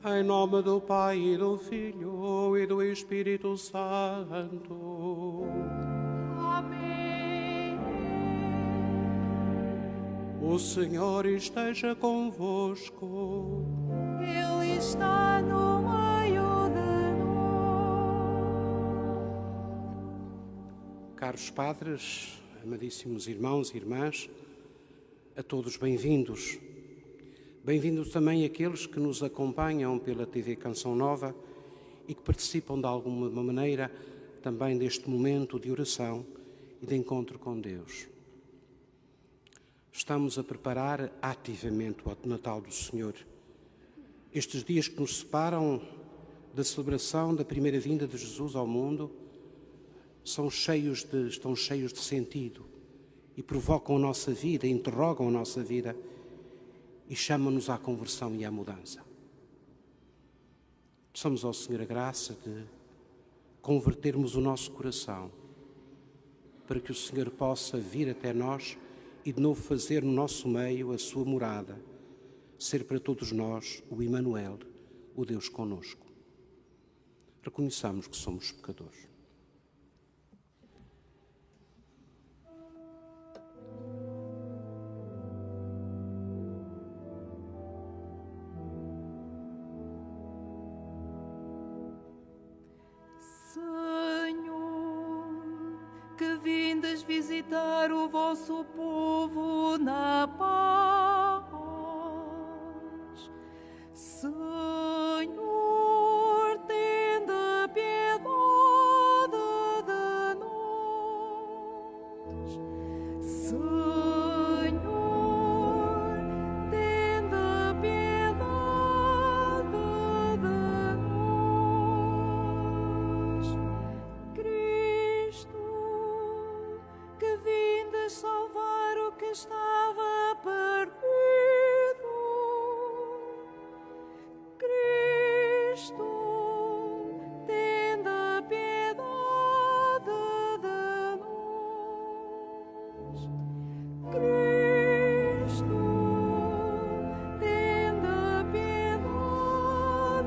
Em nome do Pai, e do Filho, e do Espírito Santo. Amém. O Senhor esteja convosco. Ele está no meio de nós. Caros padres, amadíssimos irmãos e irmãs, a todos bem-vindos. Bem-vindos também aqueles que nos acompanham pela TV Canção Nova e que participam de alguma maneira também deste momento de oração e de encontro com Deus. Estamos a preparar ativamente o Natal do Senhor. Estes dias que nos separam da celebração da primeira vinda de Jesus ao mundo estão cheios de sentido e provocam a nossa vida, interrogam a nossa vida e chamam-nos à conversão e à mudança. Peçamos ao Senhor a graça de convertermos o nosso coração para que o Senhor possa vir até nós e de novo fazer no nosso meio a sua morada, ser para todos nós o Emmanuel, o Deus conosco. Reconheçamos que somos pecadores. Visitar o vosso povo na paz. Senhor, tende piedade de nós. Senhor, tende piedade de nós. Cristo, que vindes salvar o que estava perdido. Cristo, tende piedade de nós. Cristo, tende piedade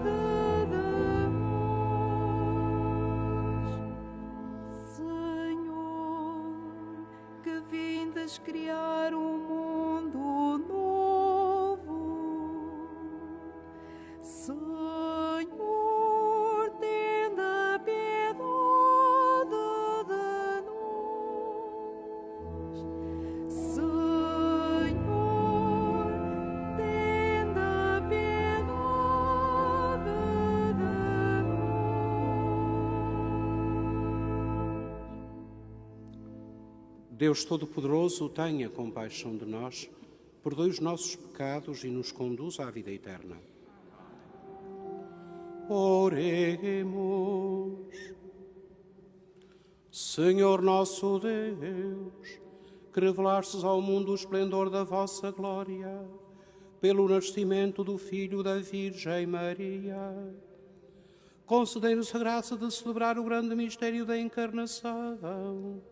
de nós. Senhor, que vindes criar um mundo novo. Senhor, tende piedade de nós. Senhor, tende piedade de nós. Deus Todo-Poderoso, tenha compaixão de nós, perdoe os nossos pecados e nos conduz à vida eterna. Oremos. Senhor nosso Deus, que revelastes ao mundo o esplendor da vossa glória, pelo nascimento do Filho da Virgem Maria, concedei-nos a graça de celebrar o grande mistério da encarnação,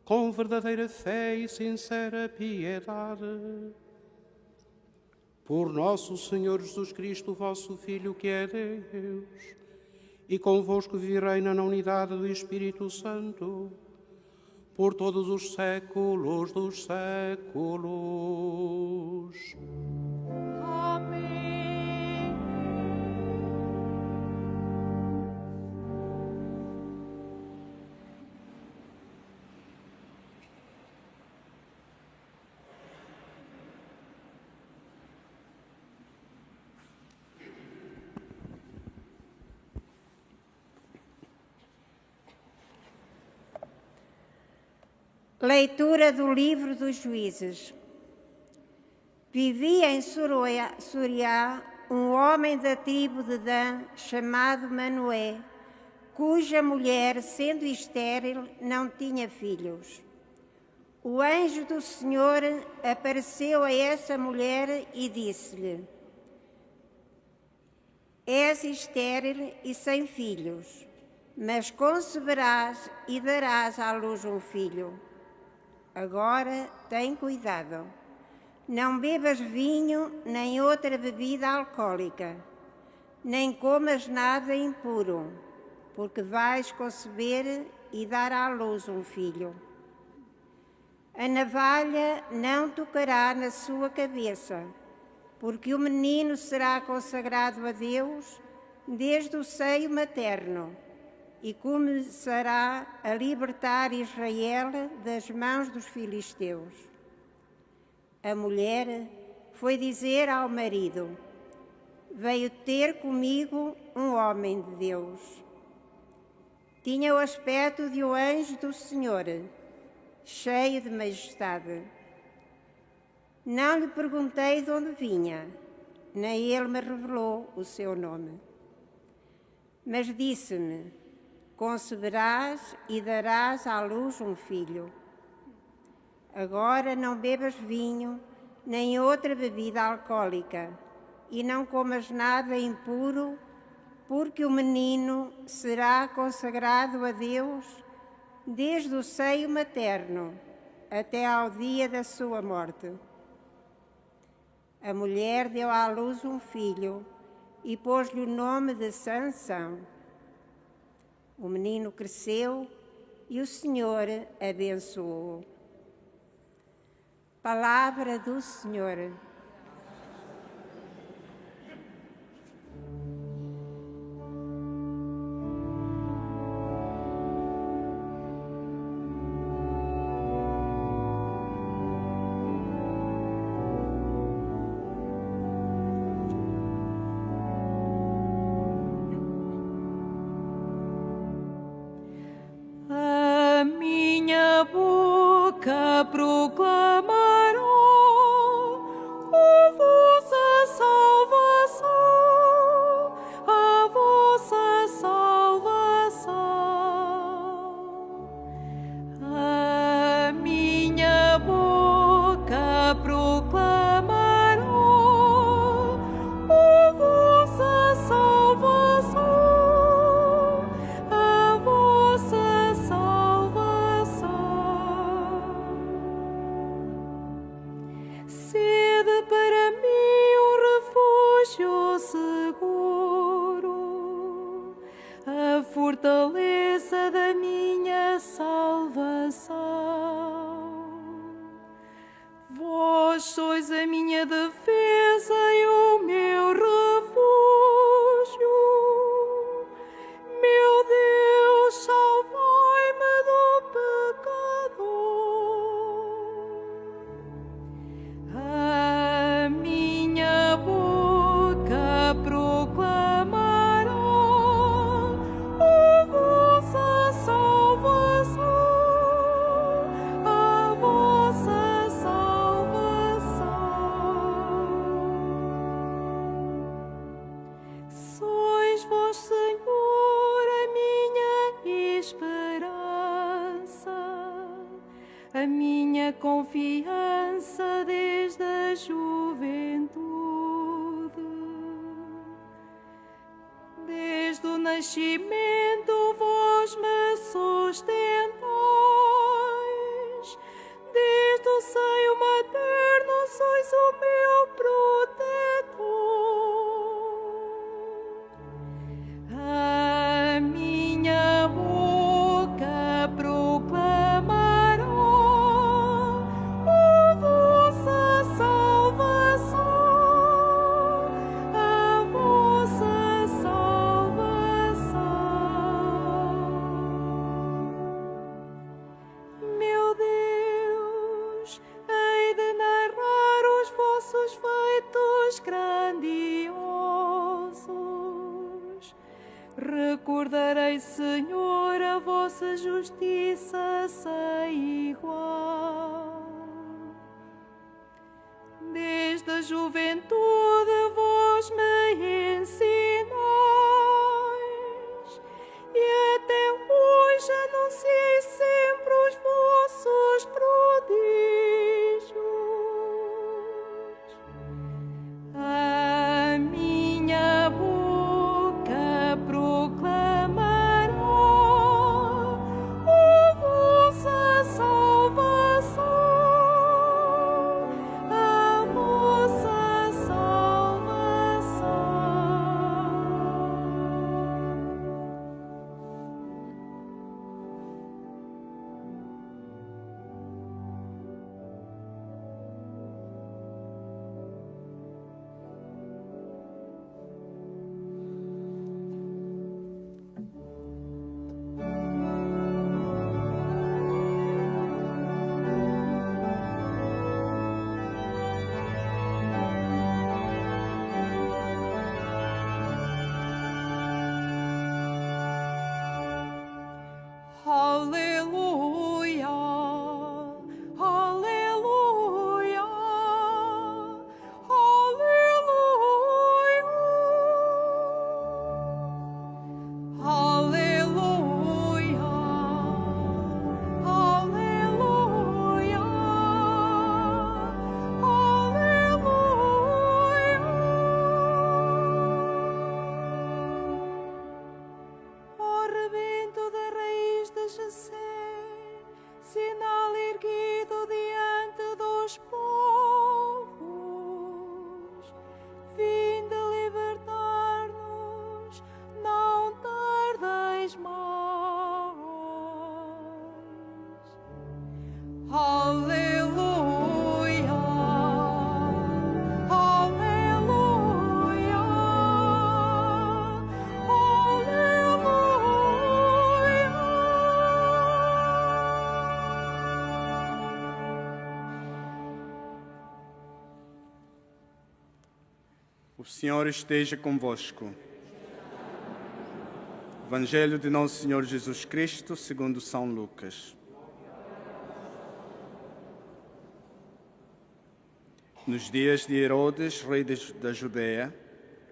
com verdadeira fé e sincera piedade. Por nosso Senhor Jesus Cristo, vosso Filho, que é Deus, e convosco vive e reina na unidade do Espírito Santo, por todos os séculos dos séculos. Amém. Leitura do livro dos Juízes. Vivia em Suriá um homem da tribo de Dan, chamado Manoé, cuja mulher, sendo estéril, não tinha filhos. O anjo do Senhor apareceu a essa mulher e disse-lhe: És estéril e sem filhos, mas conceberás e darás à luz um filho. Agora tem cuidado. Não bebas vinho nem outra bebida alcoólica, nem comas nada impuro, porque vais conceber e dar à luz um filho. A navalha não tocará na sua cabeça, porque o menino será consagrado a Deus desde o seio materno e começará a libertar Israel das mãos dos filisteus. A mulher foi dizer ao marido: veio ter comigo um homem de Deus. Tinha o aspecto de um anjo do Senhor, cheio de majestade. Não lhe perguntei de onde vinha, nem ele me revelou o seu nome. Mas disse-me: conceberás e darás à luz um filho. Agora não bebas vinho, nem outra bebida alcoólica, e não comas nada impuro, porque o menino será consagrado a Deus desde o seio materno até ao dia da sua morte. A mulher deu à luz um filho e pôs-lhe o nome de Sansão. O menino cresceu e o Senhor abençoou. Palavra do Senhor. A minha boca proclamará a vossa salvação, a vossa salvação. A minha boca proclamará a vossa salvação, a vossa salvação. Sede para mim um refúgio seguro, a fortaleza da minha salvação. Vós sois a minha defesa e o meu refúgio. Meu Deus, salvai-me do pecador. A minha boca proclamará a vossa salvação, a vossa salvação. Sois vós, Senhor, a minha esperança, a minha confiança desde a juventude. Desde o nascimento vós me sustentais, desde o seio materno sois o meu protetor. A minha boca proclamará a vossa salvação, a vossa salvação. Meu Deus, hei de narrar os vossos feitos grandiosos. Recordarei, Senhor, a vossa justiça sem igual. Desde a juventude vós me ensinais, e até hoje anunciei sempre os vossos prodígios. A minha boca proclamará a vossa salvação, a vossa salvação. O Senhor esteja convosco. Evangelho de Nosso Senhor Jesus Cristo, segundo São Lucas. Nos dias de Herodes, rei da Judeia,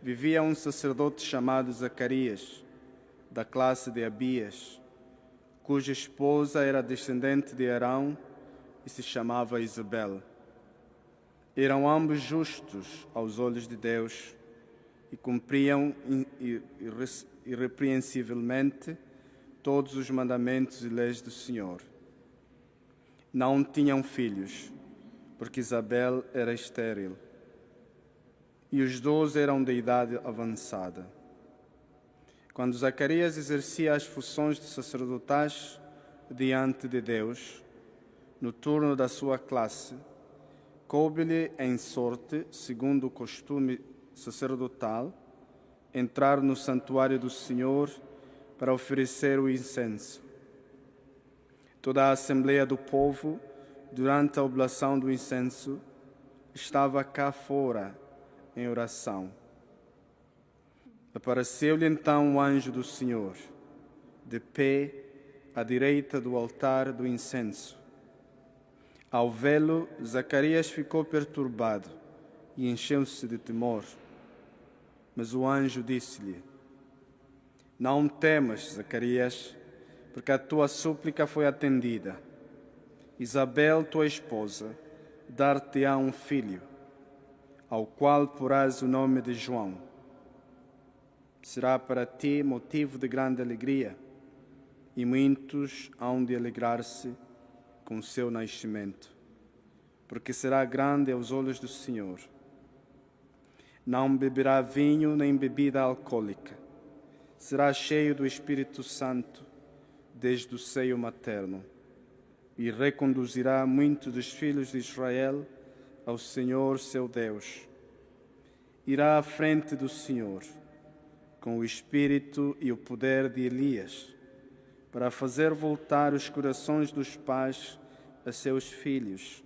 vivia um sacerdote chamado Zacarias, da classe de Abias, cuja esposa era descendente de Arão e se chamava Isabel. Eram ambos justos aos olhos de Deus e cumpriam irrepreensivelmente todos os mandamentos e leis do Senhor. Não tinham filhos, porque Isabel era estéril, e os 12 eram de idade avançada. Quando Zacarias exercia as funções de sacerdotais diante de Deus, no turno da sua classe, coube-lhe em sorte, segundo o costume sacerdotal, entrar no santuário do Senhor para oferecer o incenso. Toda a assembleia do povo, durante a oblação do incenso, estava cá fora, em oração. Apareceu-lhe então o anjo do Senhor, de pé à direita do altar do incenso. Ao vê-lo, Zacarias ficou perturbado e encheu-se de temor. Mas o anjo disse-lhe: Não temas, Zacarias, porque a tua súplica foi atendida. Isabel, tua esposa, dar-te-á um filho, ao qual porás o nome de João. Será para ti motivo de grande alegria, e muitos hão de alegrar-se com o seu nascimento, porque será grande aos olhos do Senhor. Não beberá vinho nem bebida alcoólica. Será cheio do Espírito Santo desde o seio materno e reconduzirá muitos dos filhos de Israel ao Senhor seu Deus. Irá à frente do Senhor com o espírito e o poder de Elias, para fazer voltar os corações dos pais a seus filhos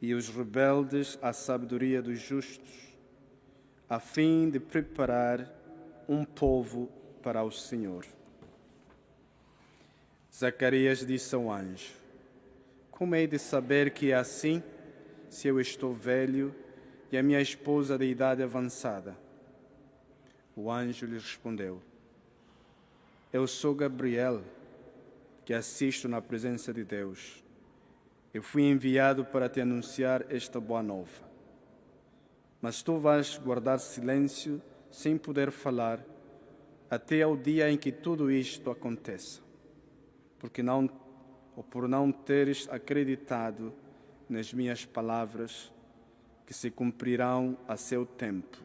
e os rebeldes à sabedoria dos justos, a fim de preparar um povo para o Senhor. Zacarias disse ao anjo: Como hei de saber que é assim, se eu estou velho e a minha esposa de idade avançada? O anjo lhe respondeu: Eu sou Gabriel, que assisto na presença de Deus. Eu fui enviado para te anunciar esta boa nova. Mas tu vais guardar silêncio, sem poder falar, até ao dia em que tudo isto aconteça, por não teres acreditado nas minhas palavras, que se cumprirão a seu tempo.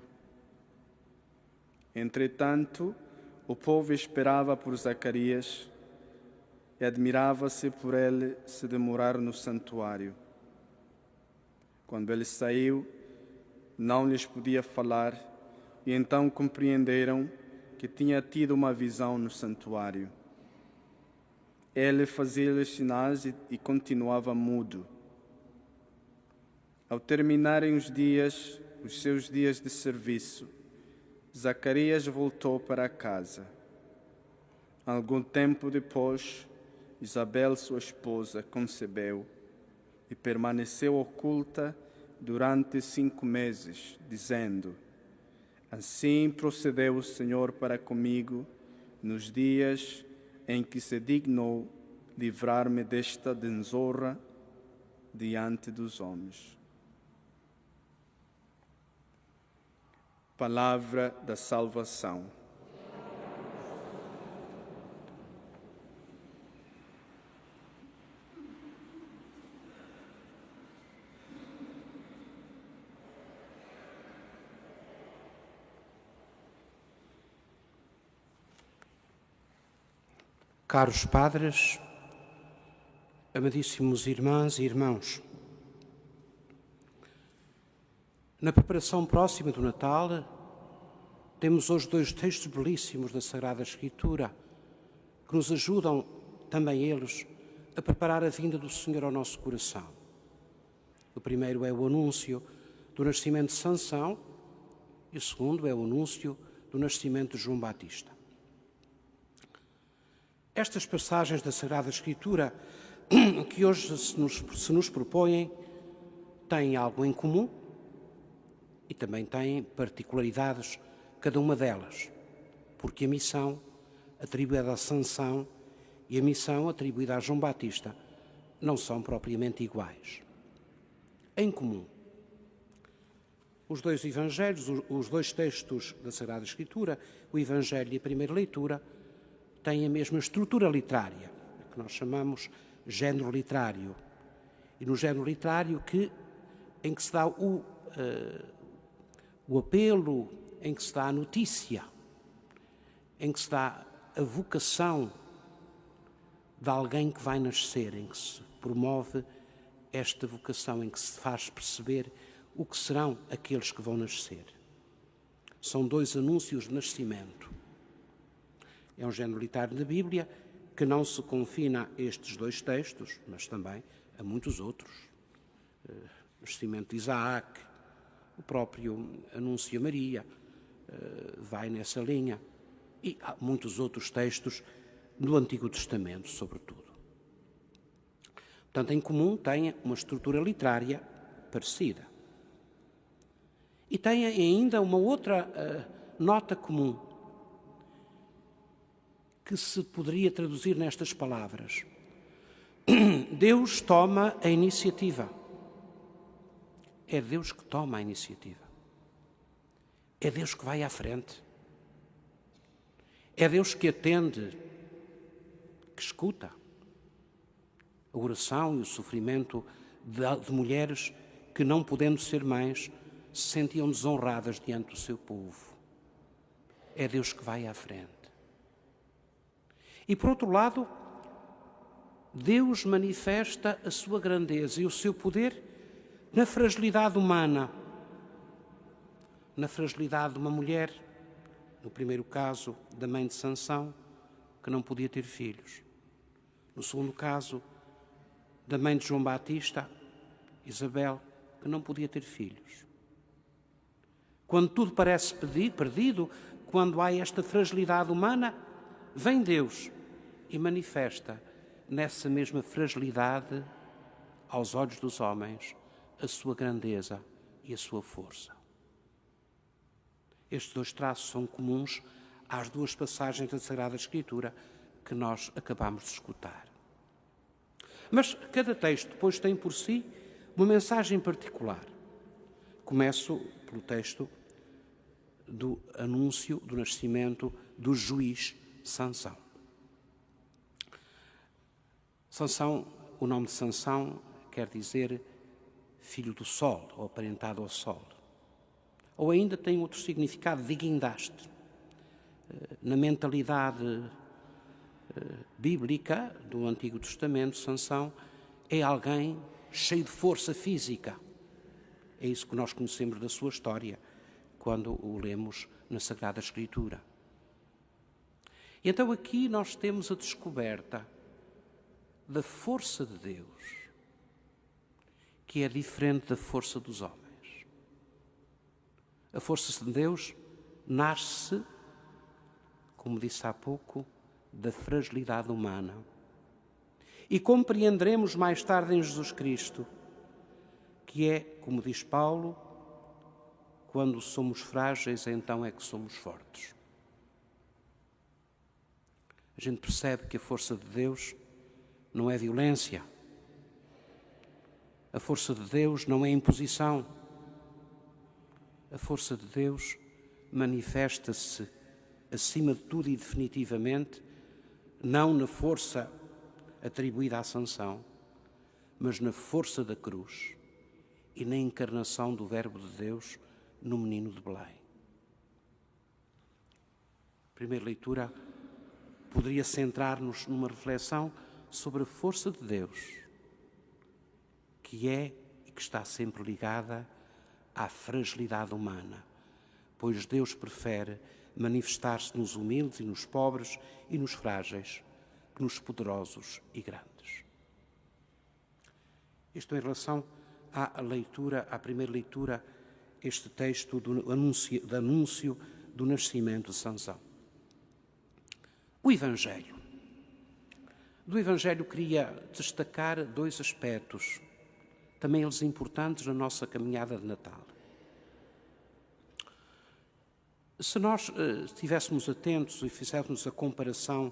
Entretanto, o povo esperava por Zacarias e admirava-se por ele se demorar no santuário. Quando ele saiu, não lhes podia falar, e então compreenderam que tinha tido uma visão no santuário. Ele fazia-lhes sinais e continuava mudo. Ao terminarem os seus dias de serviço, Zacarias voltou para casa. Algum tempo depois, Isabel, sua esposa, concebeu e permaneceu oculta durante 5 meses, dizendo: Assim procedeu o Senhor para comigo nos dias em que se dignou livrar-me desta desonra diante dos homens. Palavra da salvação. Caros padres, amadíssimos irmãs e irmãos, na preparação próxima do Natal, temos hoje 2 textos belíssimos da Sagrada Escritura que nos ajudam, também eles, a preparar a vinda do Senhor ao nosso coração. O primeiro é o anúncio do nascimento de Sansão e o segundo é o anúncio do nascimento de João Batista. Estas passagens da Sagrada Escritura que hoje se nos propõem têm algo em comum e também têm particularidades, cada uma delas, porque a missão atribuída a Sansão e a missão atribuída a João Batista não são propriamente iguais. Em comum, os dois evangelhos, os dois textos da Sagrada Escritura, o Evangelho e a primeira leitura, têm a mesma estrutura literária, que nós chamamos género literário. E no género literário em que se dá o apelo, em que se dá a notícia, em que se dá a vocação de alguém que vai nascer, em que se promove esta vocação, em que se faz perceber o que serão aqueles que vão nascer. São dois anúncios de nascimento. É um género literário da Bíblia que não se confina a estes dois textos, mas também a muitos outros. O nascimento de Isaac, o próprio anúncio a Maria, vai nessa linha. E há muitos outros textos do Antigo Testamento, sobretudo. Portanto, em comum têm uma estrutura literária parecida. E têm ainda uma outra nota comum, que se poderia traduzir nestas palavras. Deus toma a iniciativa. É Deus que toma a iniciativa. É Deus que vai à frente. É Deus que atende, que escuta a oração e o sofrimento de mulheres que, não podendo ser mães, se sentiam desonradas diante do seu povo. É Deus que vai à frente. E, por outro lado, Deus manifesta a sua grandeza e o seu poder na fragilidade humana, na fragilidade de uma mulher, no primeiro caso, da mãe de Sansão, que não podia ter filhos. No segundo caso, da mãe de João Batista, Isabel, que não podia ter filhos. Quando tudo parece perdido, quando há esta fragilidade humana, vem Deus e manifesta nessa mesma fragilidade, aos olhos dos homens, a sua grandeza e a sua força. Estes dois traços são comuns às duas passagens da Sagrada Escritura que nós acabamos de escutar. Mas cada texto depois tem por si uma mensagem particular. Começo pelo texto do anúncio do nascimento do juiz Sansão. Sansão, o nome de Sansão quer dizer filho do sol, ou aparentado ao sol. Ou ainda tem outro significado de guindaste. Na mentalidade bíblica do Antigo Testamento, Sansão é alguém cheio de força física. É isso que nós conhecemos da sua história quando o lemos na Sagrada Escritura. E então aqui nós temos a descoberta da força de Deus, que é diferente da força dos homens. A força de Deus nasce, como disse há pouco, da fragilidade humana. E compreenderemos mais tarde em Jesus Cristo que é, como diz Paulo, quando somos frágeis, então é que somos fortes. A gente percebe que a força de Deus não é violência. A força de Deus não é imposição. A força de Deus manifesta-se, acima de tudo e definitivamente, não na força atribuída à Sansão, mas na força da cruz e na encarnação do Verbo de Deus no menino de Belém. A primeira leitura poderia centrar-nos numa reflexão sobre a força de Deus, que é e que está sempre ligada à fragilidade humana, pois Deus prefere manifestar-se nos humildes e nos pobres e nos frágeis que nos poderosos e grandes. Isto em relação à primeira leitura este texto do anúncio do nascimento de Sansão. O Evangelho. Do Evangelho queria destacar 2 aspectos, também eles importantes na nossa caminhada de Natal. Se nós estivéssemos atentos e fizéssemos a comparação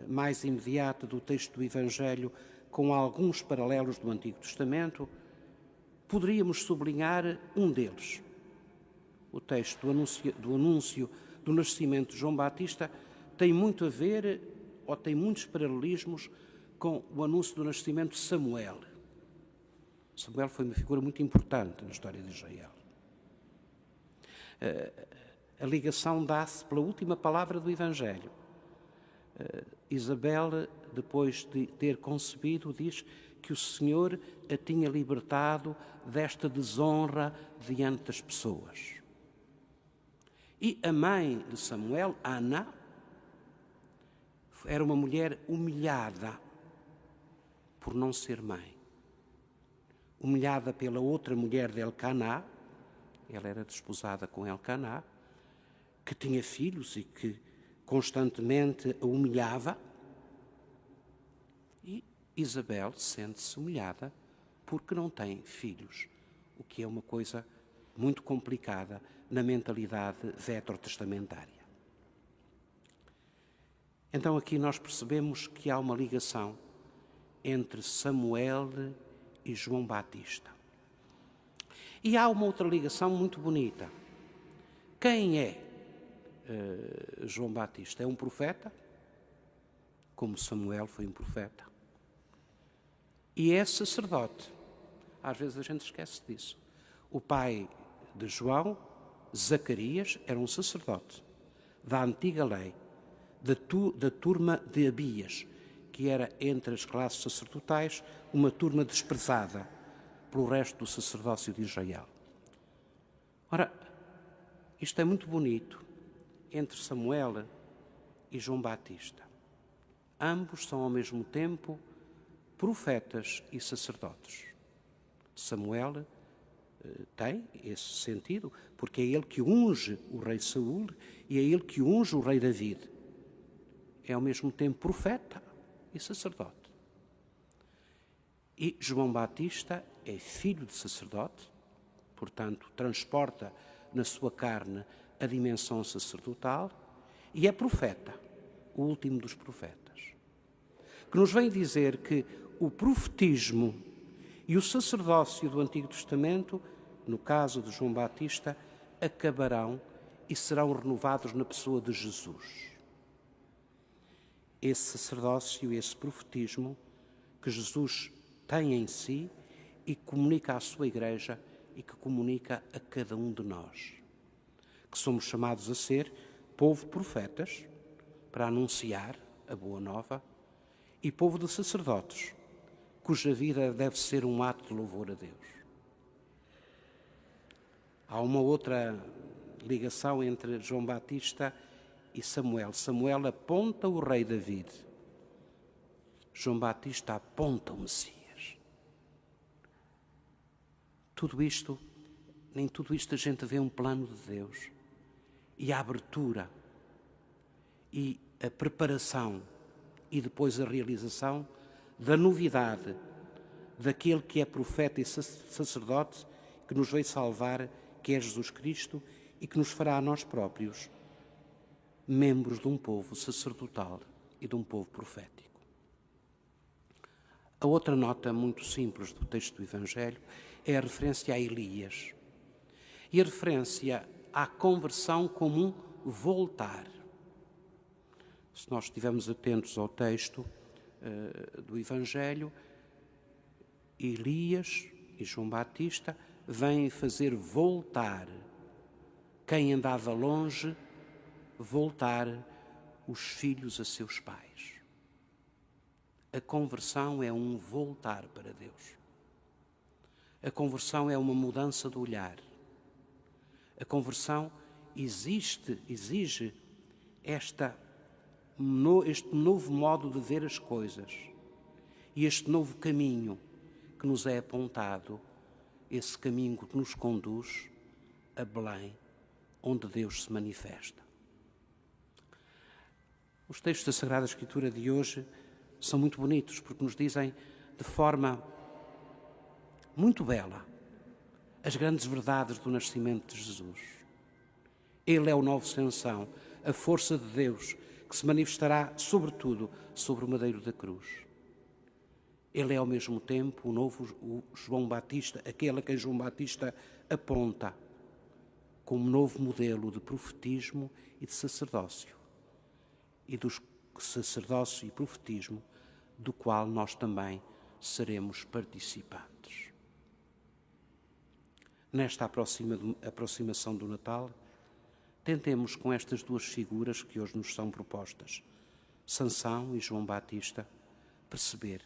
mais imediata do texto do Evangelho com alguns paralelos do Antigo Testamento, poderíamos sublinhar um deles. O texto do anúncio do nascimento de João Batista tem muito a ver, ou tem muitos paralelismos, com o anúncio do nascimento de Samuel. Samuel foi uma figura muito importante na história de Israel. A ligação dá-se pela última palavra do Evangelho. Isabel, depois de ter concebido, diz que o Senhor a tinha libertado desta desonra diante das pessoas. E a mãe de Samuel, Ana, era uma mulher humilhada por não ser mãe. Humilhada pela outra mulher de Elcaná, ela era desposada com Elcaná, que tinha filhos e que constantemente a humilhava. E Isabel sente-se humilhada porque não tem filhos, o que é uma coisa muito complicada na mentalidade veterotestamentária. Então aqui nós percebemos que há uma ligação entre Samuel e João Batista. E há uma outra ligação muito bonita. Quem é João Batista? É um profeta, como Samuel foi um profeta. E é sacerdote. Às vezes a gente esquece disso. O pai de João, Zacarias, era um sacerdote da antiga lei, da turma de Abias, que era, entre as classes sacerdotais, uma turma desprezada pelo resto do sacerdócio de Israel. Ora, isto é muito bonito entre Samuel e João Batista. Ambos são ao mesmo tempo profetas e sacerdotes. Samuel tem esse sentido, porque é ele que unge o rei Saul e é ele que unge o rei David. É ao mesmo tempo profeta e sacerdote. E João Batista é filho de sacerdote, portanto, transporta na sua carne a dimensão sacerdotal, e é profeta, o último dos profetas, que nos vem dizer que o profetismo e o sacerdócio do Antigo Testamento, no caso de João Batista, acabarão e serão renovados na pessoa de Jesus. Esse sacerdócio, esse profetismo que Jesus tem em si e comunica à sua Igreja e que comunica a cada um de nós, que somos chamados a ser povo de profetas para anunciar a boa nova e povo de sacerdotes, cuja vida deve ser um ato de louvor a Deus. Há uma outra ligação entre João Batista e Samuel. Samuel aponta o rei David. João Batista aponta o Messias. Nem tudo isto a gente vê um plano de Deus. E a abertura, e a preparação, e depois a realização da novidade daquele que é profeta e sacerdote, que nos veio salvar, que é Jesus Cristo, e que nos fará a nós próprios membros de um povo sacerdotal e de um povo profético. A outra nota muito simples do texto do Evangelho é a referência a Elias e a referência à conversão como um voltar. Se nós estivermos atentos ao texto do Evangelho, Elias e João Batista vêm fazer voltar quem andava longe, voltar os filhos a seus pais. A conversão é um voltar para Deus. A conversão é uma mudança de olhar. A conversão exige este novo modo de ver as coisas e este novo caminho que nos é apontado, esse caminho que nos conduz a Belém, onde Deus se manifesta. Os textos da Sagrada Escritura de hoje são muito bonitos, porque nos dizem de forma muito bela as grandes verdades do nascimento de Jesus. Ele é o novo Sansão, a força de Deus, que se manifestará, sobretudo, sobre o madeiro da cruz. Ele é, ao mesmo tempo, o João Batista, aquele a quem João Batista aponta como novo modelo de profetismo e de sacerdócio. E do sacerdócio e profetismo do qual nós também seremos participantes. Nesta aproximação do Natal, tentemos com estas duas figuras que hoje nos são propostas, Sansão e João Batista, perceber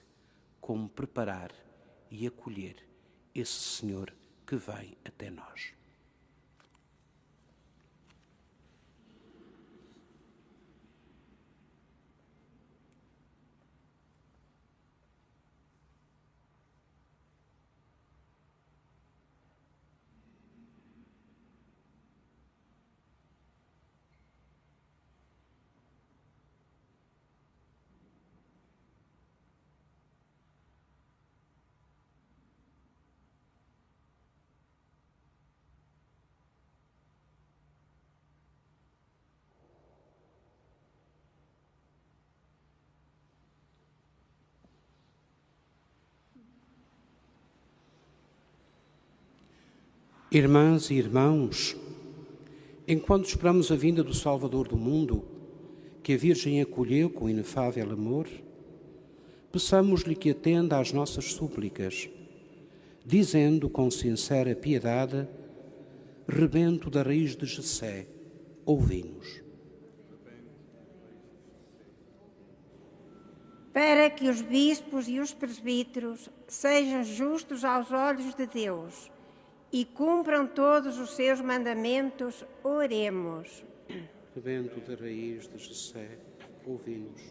como preparar e acolher esse Senhor que vem até nós. Irmãs e irmãos, enquanto esperamos a vinda do Salvador do mundo, que a Virgem acolheu com inefável amor, peçamos-lhe que atenda às nossas súplicas, dizendo com sincera piedade: rebento da raiz de Jessé, ouvi-nos. Para que os bispos e os presbíteros sejam justos aos olhos de Deus e cumpram todos os seus mandamentos, oremos. Rebento da raiz de Jessé, ouvi-nos.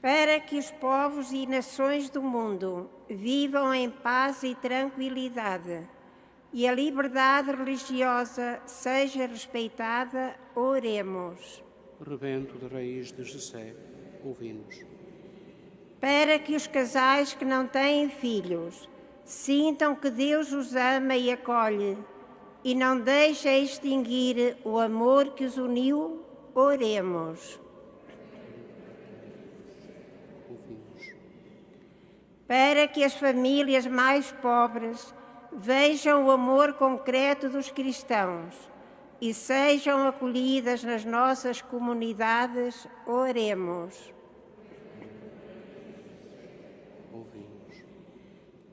Para que os povos e nações do mundo vivam em paz e tranquilidade e a liberdade religiosa seja respeitada, oremos. Rebento da raiz de Jessé, ouvi-nos. Para que os casais que não têm filhos sintam que Deus os ama e acolhe e não deixa extinguir o amor que os uniu, oremos. Ouvi-nos. Para que as famílias mais pobres vejam o amor concreto dos cristãos e sejam acolhidas nas nossas comunidades, oremos.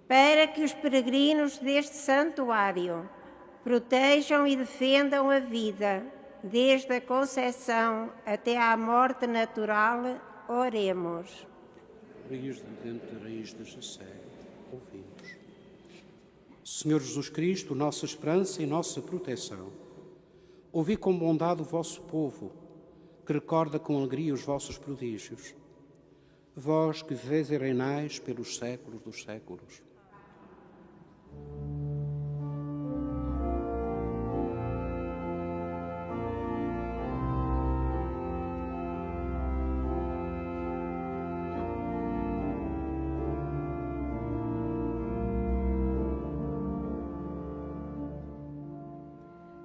Para que os peregrinos deste santuário protejam e defendam a vida, desde a concepção até à morte natural, oremos. Dentro da raiz de Jessé, ouvimos. Senhor Jesus Cristo, nossa esperança e nossa proteção, ouvi com bondade o vosso povo, que recorda com alegria os vossos prodígios. Vós que viveis e reinais pelos séculos dos séculos.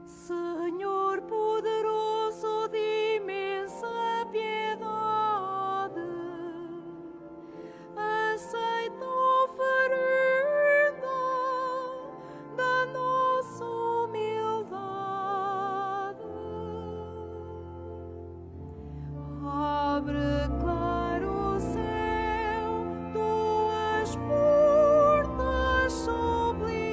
Senhor poderoso de imensa piedade, aceita a oferenda da nossa humildade. Abre claro o céu, tuas portas sublimes,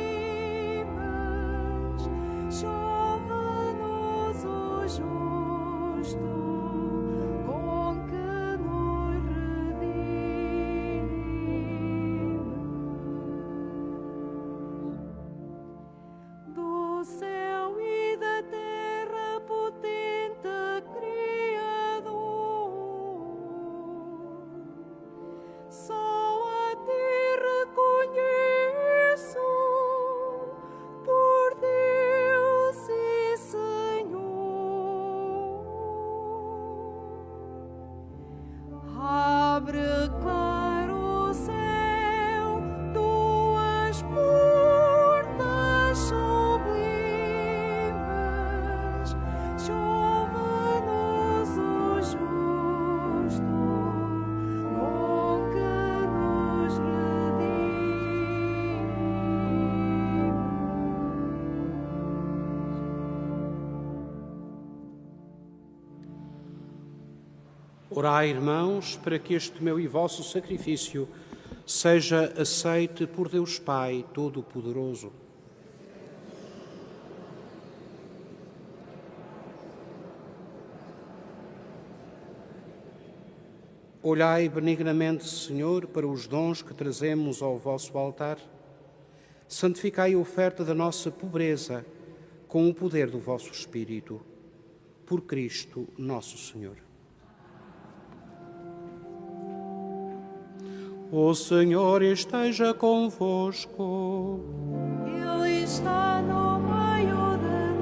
chove-nos o justo com que nos redimes. Do céu e da terra, potente Criador, só a ti reconheço, por Deus Orai, irmãos, para que este meu e vosso sacrifício seja aceite por Deus Pai Todo-Poderoso. Olhai benignamente, Senhor, para os dons que trazemos ao vosso altar. Santificai a oferta da nossa pobreza com o poder do vosso Espírito. Por Cristo nosso Senhor. O Senhor esteja convosco. Ele está no meio de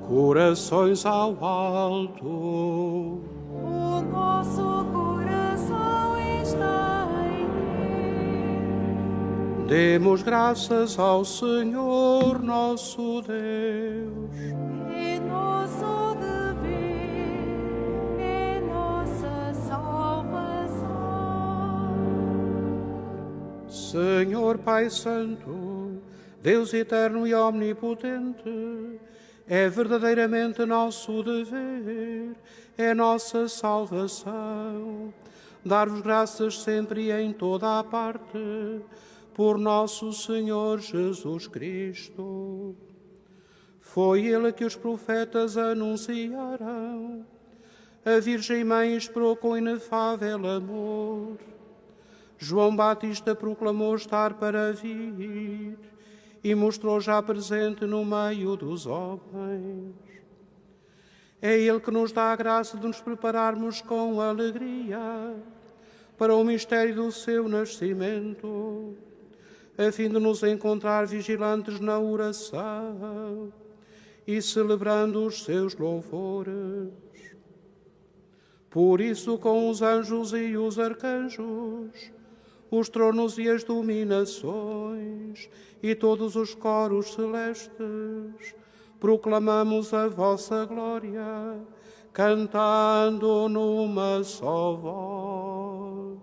nós. Corações ao alto. O nosso coração está em Deus. Demos graças ao Senhor nosso Deus. É nosso dever, é nossa salvação. Senhor Pai Santo, Deus eterno e omnipotente, é verdadeiramente nosso dever, é nossa salvação, dar-vos graças sempre e em toda a parte, por nosso Senhor Jesus Cristo. Foi Ele que os profetas anunciaram, a Virgem Mãe esperou com inefável amor. João Batista proclamou estar para vir e mostrou já presente no meio dos homens. É Ele que nos dá a graça de nos prepararmos com alegria para o mistério do seu nascimento, a fim de nos encontrar vigilantes na oração e celebrando os seus louvores. Por isso, com os anjos e os arcanjos, os tronos e as dominações e todos os coros celestes, proclamamos a vossa glória, cantando numa só voz.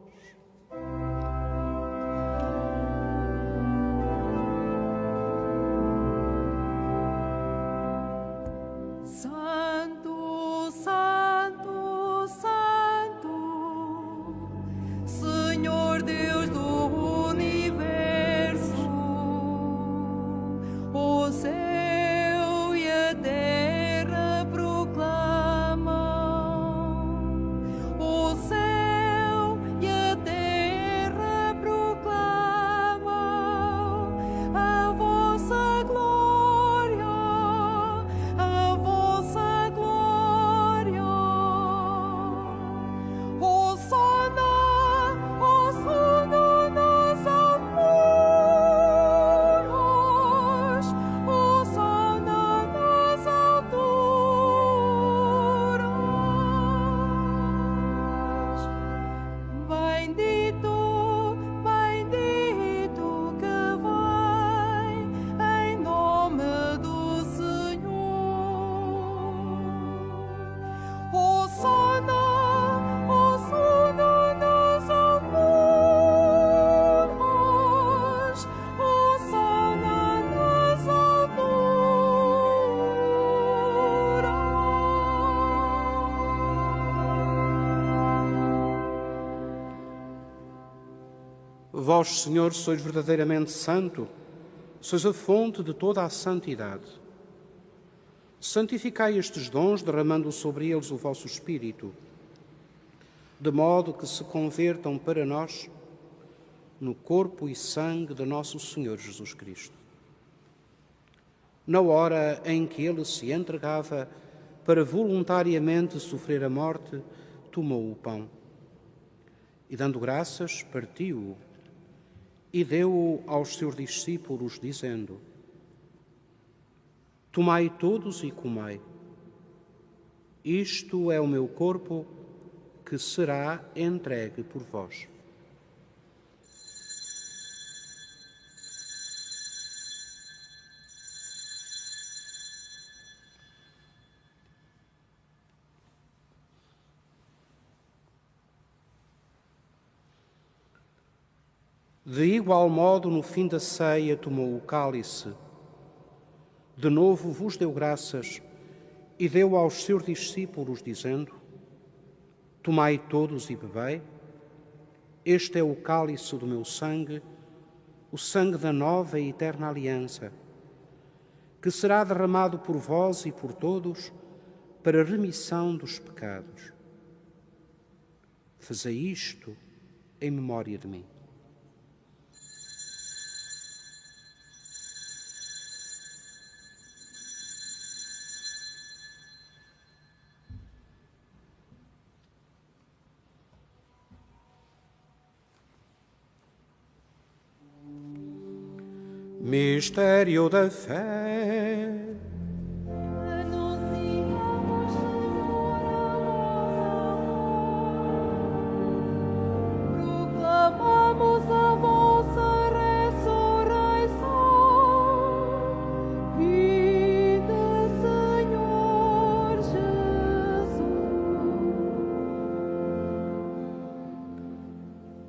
Santo, Santo, Santo, Senhor Deus do universo, o céu e a terra proclamam, o céu e a terra proclamam a vossa glória, a vossa glória. Hosanna nas alturas, Hosanna nas alturas. Bendito, bendito que vai em nome do Senhor. Hosanna, Hosanna nas alturas, Hosanna nas alturas. Vós, Senhor, sois verdadeiramente santo, sois a fonte de toda a santidade. Santificai estes dons, derramando sobre eles o vosso Espírito, de modo que se convertam para nós no corpo e sangue de nosso Senhor Jesus Cristo. Na hora em que Ele se entregava para voluntariamente sofrer a morte, tomou o pão e, dando graças, partiu-o e deu-o aos seus discípulos, dizendo: Tomai todos e comei. Isto é o meu corpo, que será entregue por vós. De igual modo, no fim da ceia, tomou o cálice. De novo vos deu graças e deu aos seus discípulos, dizendo: Tomai todos e bebei, este é o cálice do meu sangue, o sangue da nova e eterna aliança, que será derramado por vós e por todos para a remissão dos pecados. Fazei isto em memória de mim. Mistério da fé. Anunciamos, proclamamos a vossa ressurreição. Vida, Senhor Jesus.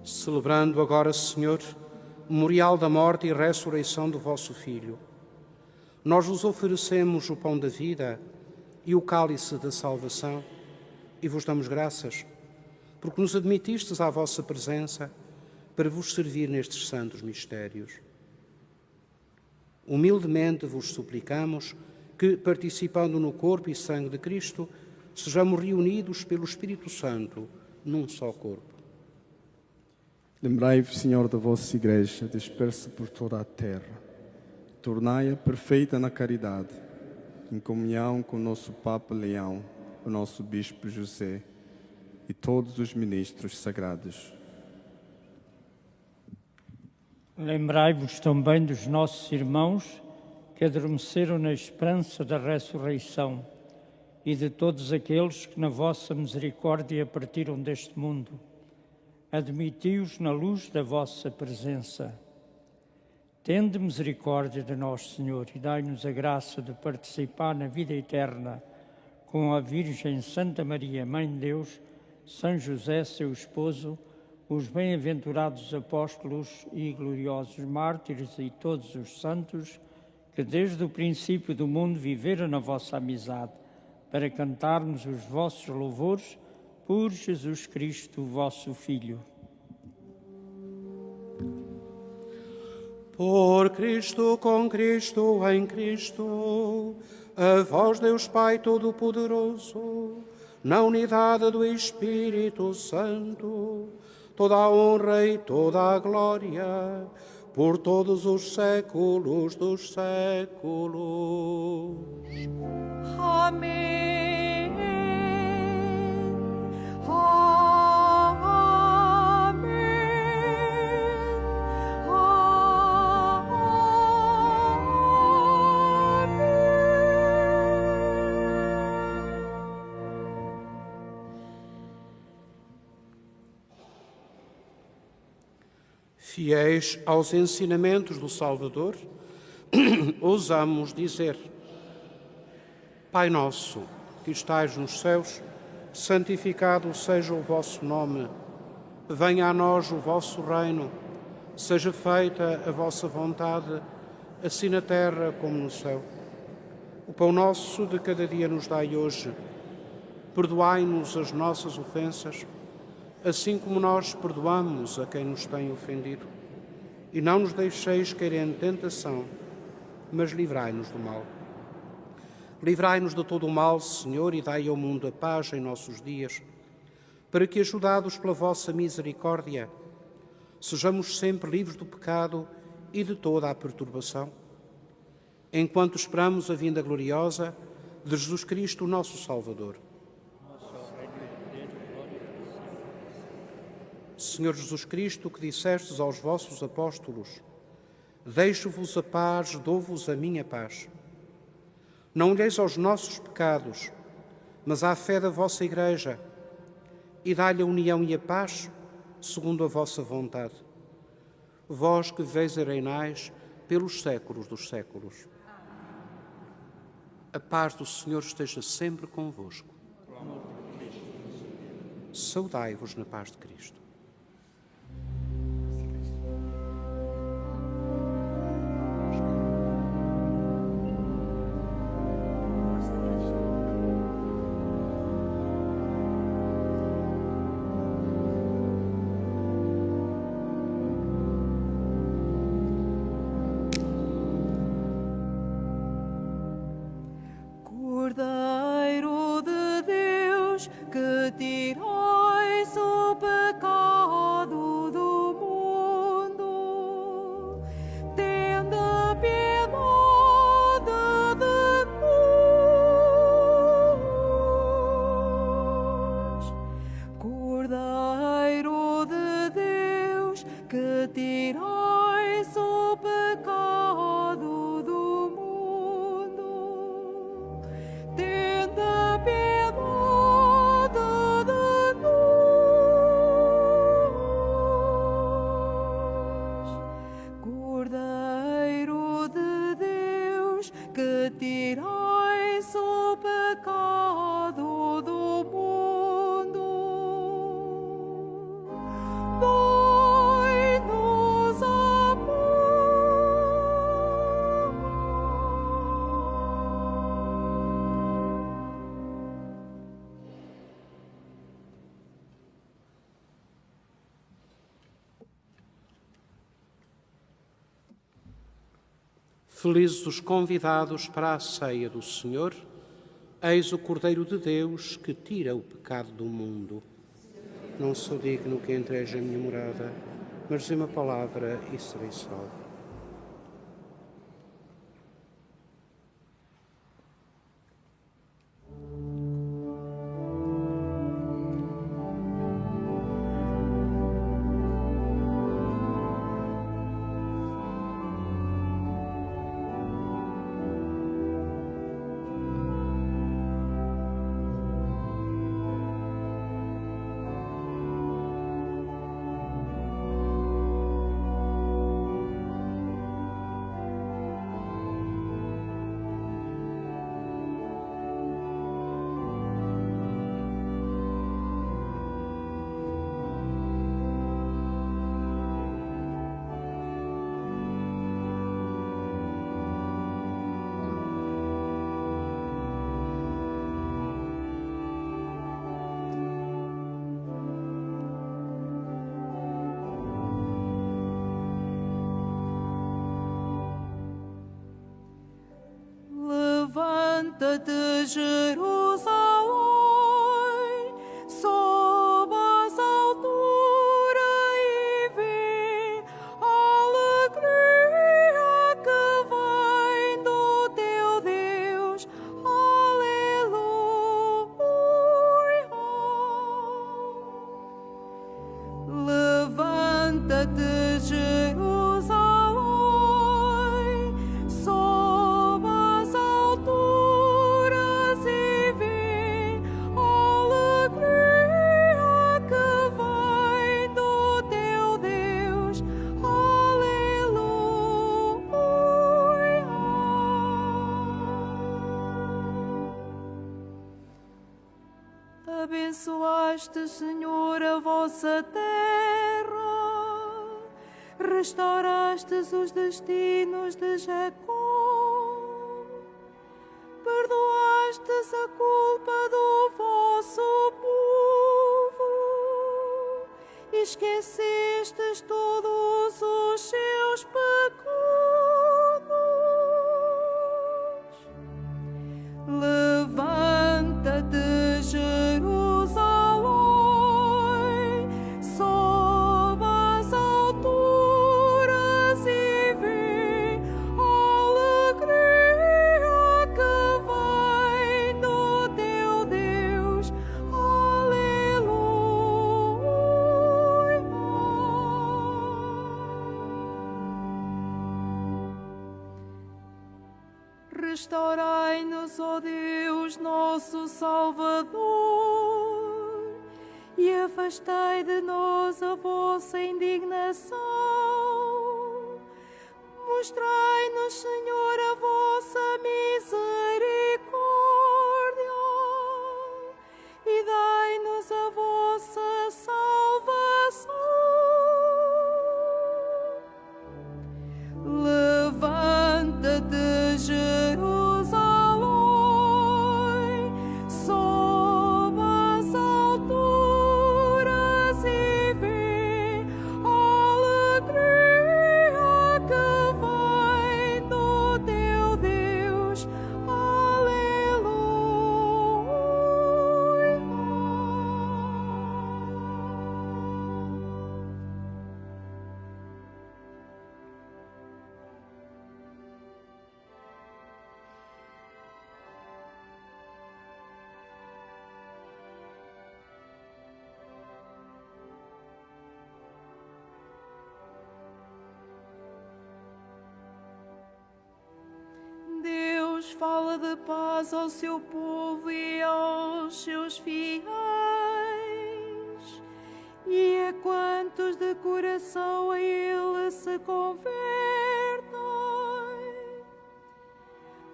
Celebrando agora, Senhor, o memorial da morte e ressurreição do vosso Filho, nós vos oferecemos o pão da vida e o cálice da salvação e vos damos graças, porque nos admitistes à vossa presença para vos servir nestes santos mistérios. Humildemente vos suplicamos que, participando no corpo e sangue de Cristo, sejamos reunidos pelo Espírito Santo num só corpo. Lembrai-vos, Senhor, da vossa Igreja, dispersa por toda a terra. Tornai-a perfeita na caridade, em comunhão com o nosso Papa Leão, o nosso Bispo José e todos os ministros sagrados. Lembrai-vos também dos nossos irmãos que adormeceram na esperança da ressurreição e de todos aqueles que na vossa misericórdia partiram deste mundo. Admiti-os na luz da vossa presença. Tende misericórdia de nós, Senhor, e dai-nos a graça de participar na vida eterna com a Virgem Santa Maria, Mãe de Deus, São José, seu esposo, os bem-aventurados apóstolos e gloriosos mártires e todos os santos que desde o princípio do mundo viveram na vossa amizade, para cantarmos os vossos louvores por Jesus Cristo, vosso Filho. Por Cristo, com Cristo, em Cristo, a vós, Deus Pai Todo-Poderoso, na unidade do Espírito Santo, toda a honra e toda a glória, por todos os séculos dos séculos. Amém. Fiéis aos ensinamentos do Salvador, ousamos dizer: Pai nosso, que estais nos céus, santificado seja o vosso nome. Venha a nós o vosso reino. Seja feita a vossa vontade, assim na terra como no céu. O pão nosso de cada dia nos dai hoje. Perdoai-nos as nossas ofensas, assim como nós perdoamos a quem nos tem ofendido. E não nos deixeis cair em tentação, mas livrai-nos do mal. Livrai-nos de todo o mal, Senhor, e dai ao mundo a paz em nossos dias, para que, ajudados pela vossa misericórdia, sejamos sempre livres do pecado e de toda a perturbação, enquanto esperamos a vinda gloriosa de Jesus Cristo, nosso Salvador. Senhor Jesus Cristo, que dissestes aos vossos apóstolos: deixo-vos a paz, dou-vos a minha paz. Não olheis aos nossos pecados, mas à fé da vossa Igreja, e dai-lhe a união e a paz, segundo a vossa vontade. Vós que viveis e reinais pelos séculos dos séculos. A paz do Senhor esteja sempre convosco. Saudai-vos na paz de Cristo. que tirais o pecado do mundo, tende piedade de nós. Cordeiro de Deus, que tirais o pecado do mundo, tende piedade de nós. Cordeiro de Deus, que tirais o pecado do mundo, dai-nos Felizes os convidados para a ceia do Senhor. Eis o Cordeiro de Deus que tira o pecado do mundo. Não sou digno que entreis a minha morada, mas dizei uma palavra e serei salvo. Levanta-te, Jerusalém, sobe às alturas e vê a alegria que vem do teu Deus. Aleluia. Levanta-te, Jerusalém, sobe às alturas e vê a alegria que vem do teu Deus. Aleluia. Abençoaste, Senhor, a vossa terra, restaurastes os destinos de Jacó, perdoastes a culpa do vosso povo, esquecestes todos os seus pecados. Levanta-te, Jerusalém, sobe às alturas e vê a alegria que vem do teu Deus. Aleluia. Restaurai-nos, ó Deus, nosso Salvador, e afastai de nós a vossa indignação. Mostrai-nos, Senhor, a vossa misericórdia e dai-nos a vossa salvação. Levanta-te, Jerusalém, sobe às alturas e vê a alegria que vem do teu fala de paz ao seu povo e aos seus fiéis, e a quantos de coração a ele se convertem.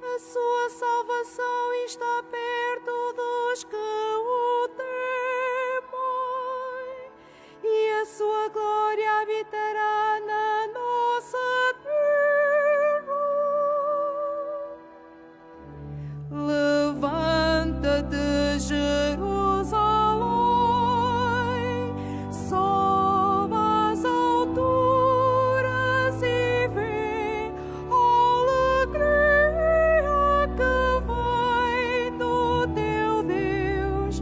A sua salvação está perto dos que o temem, e a sua glória habitará na nossa terra. Levanta-te, Jerusalém, sobe às alturas e vê a alegria que vem do teu Deus.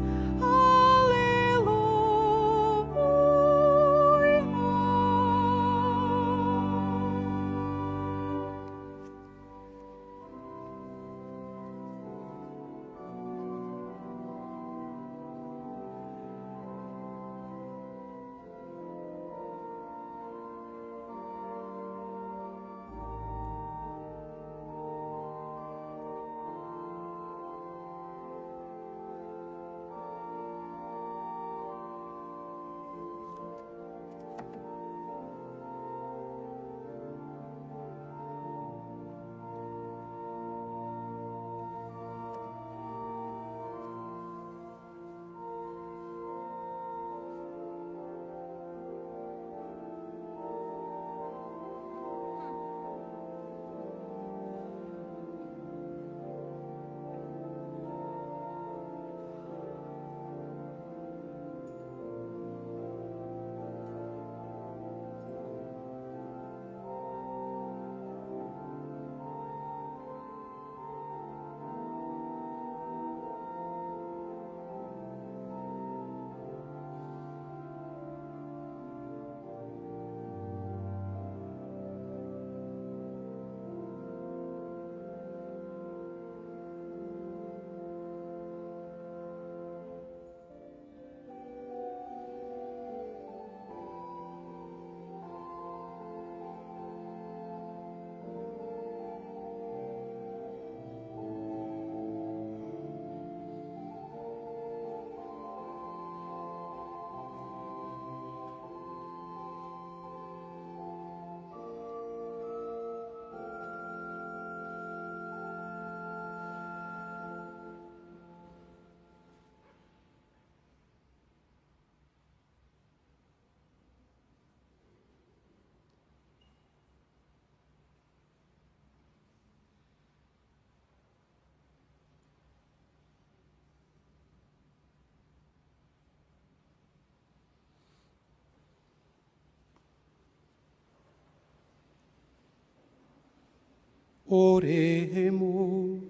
Oremos.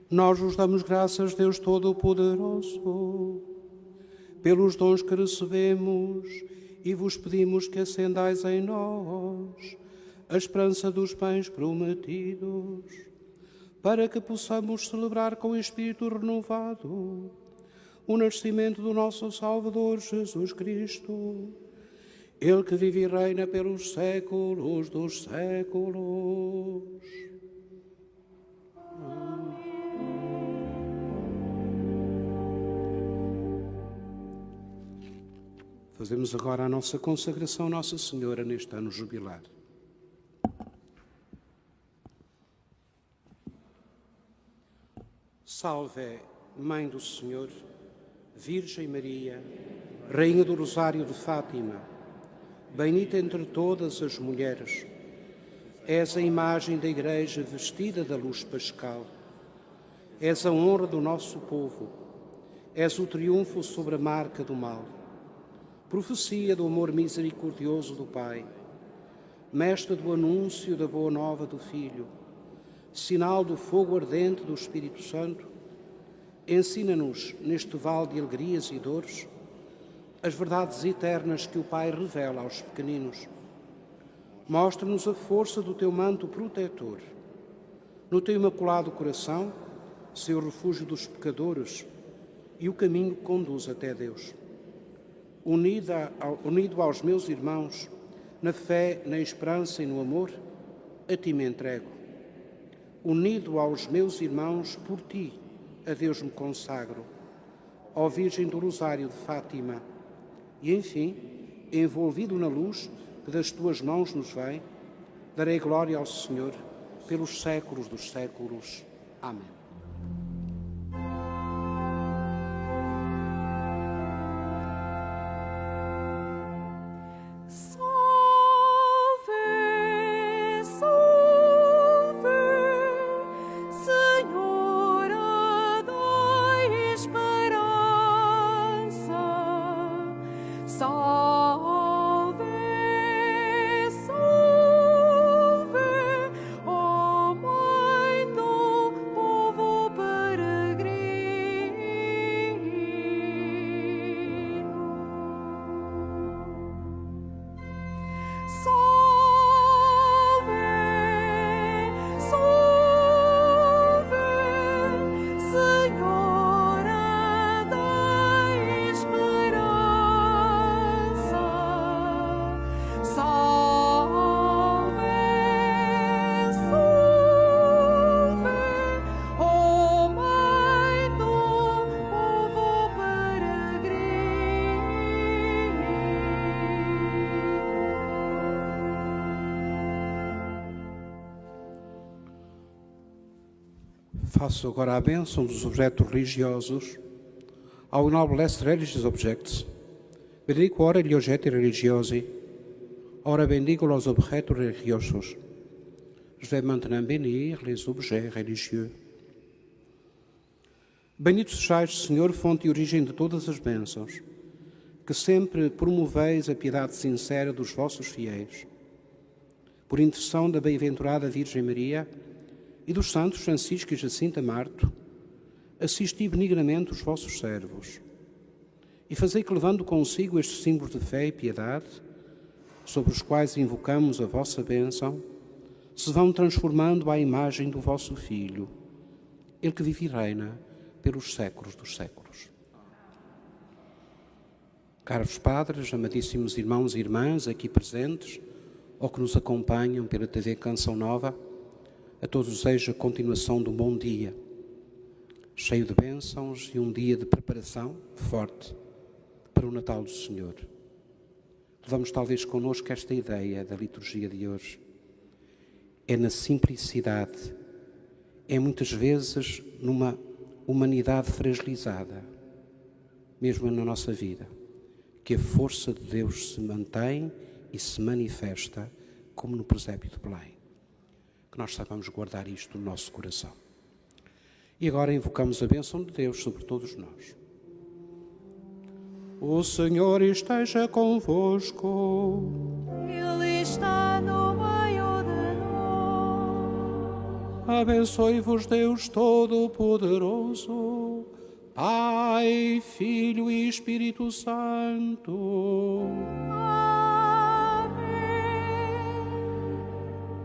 Nós vos damos graças, Deus Todo-Poderoso, pelos dons que recebemos e vos pedimos que acendais em nós a esperança dos bens prometidos, para que possamos celebrar com o Espírito renovado o nascimento do nosso Salvador Jesus Cristo, Ele que vive e reina pelos séculos dos séculos. Fazemos agora a nossa consagração à Nossa Senhora neste ano jubilar. Salve, Mãe do Senhor, Virgem Maria, Rainha do Rosário de Fátima, bendita entre todas as mulheres, és a imagem da Igreja vestida da luz pascal, és a honra do nosso povo, és o triunfo sobre a marca do mal, profecia do amor misericordioso do Pai, mestre do anúncio da boa nova do Filho, sinal do fogo ardente do Espírito Santo, ensina-nos neste vale de alegrias e dores as verdades eternas que o Pai revela aos pequeninos. Mostra-nos a força do teu manto protetor. No teu imaculado coração, seu refúgio dos pecadores e o caminho que conduz até Deus. Unido aos meus irmãos, na fé, na esperança e no amor, a ti me entrego. unido aos meus irmãos, por ti, a Deus me consagro. Ó Virgem do Rosário de Fátima, e enfim, envolvido na luz que das tuas mãos nos vem, darei glória ao Senhor pelos séculos dos séculos. Amém. Faço agora a bênção dos objetos religiosos. Ao noblesse religious objects, benedico ora gli oggetti religiosi. Ora bendigo los objetos religiosos. Je vais maintenant bénir les objets religieux. Bendito sejais, Senhor, fonte e origem de todas as bênçãos, que sempre promoveis a piedade sincera dos vossos fiéis. Por intercessão da bem-aventurada Virgem Maria e dos santos Francisco e Jacinta Marto, assisti benignamente os vossos servos e fazei que, levando consigo estes símbolos de fé e piedade, sobre os quais invocamos a vossa bênção, se vão transformando à imagem do vosso Filho, Ele que vive e reina pelos séculos dos séculos. Caros padres, amadíssimos irmãos e irmãs aqui presentes ou que nos acompanham pela TV Canção Nova, a todos desejo a continuação de um bom dia, cheio de bênçãos e um dia de preparação forte para o Natal do Senhor. Levamos talvez connosco esta ideia da liturgia de hoje. É na simplicidade, é muitas vezes numa humanidade fragilizada, mesmo na nossa vida, que a força de Deus se mantém e se manifesta como no presépio de Belém. Que nós saibamos guardar isto no nosso coração. E agora invocamos a bênção de Deus sobre todos nós. O Senhor esteja convosco. Ele está no meio de nós. Abençoe-vos Deus Todo-Poderoso, Pai, Filho e Espírito Santo.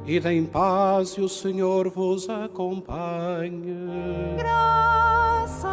Ide em paz e o Senhor vos acompanhe. Graças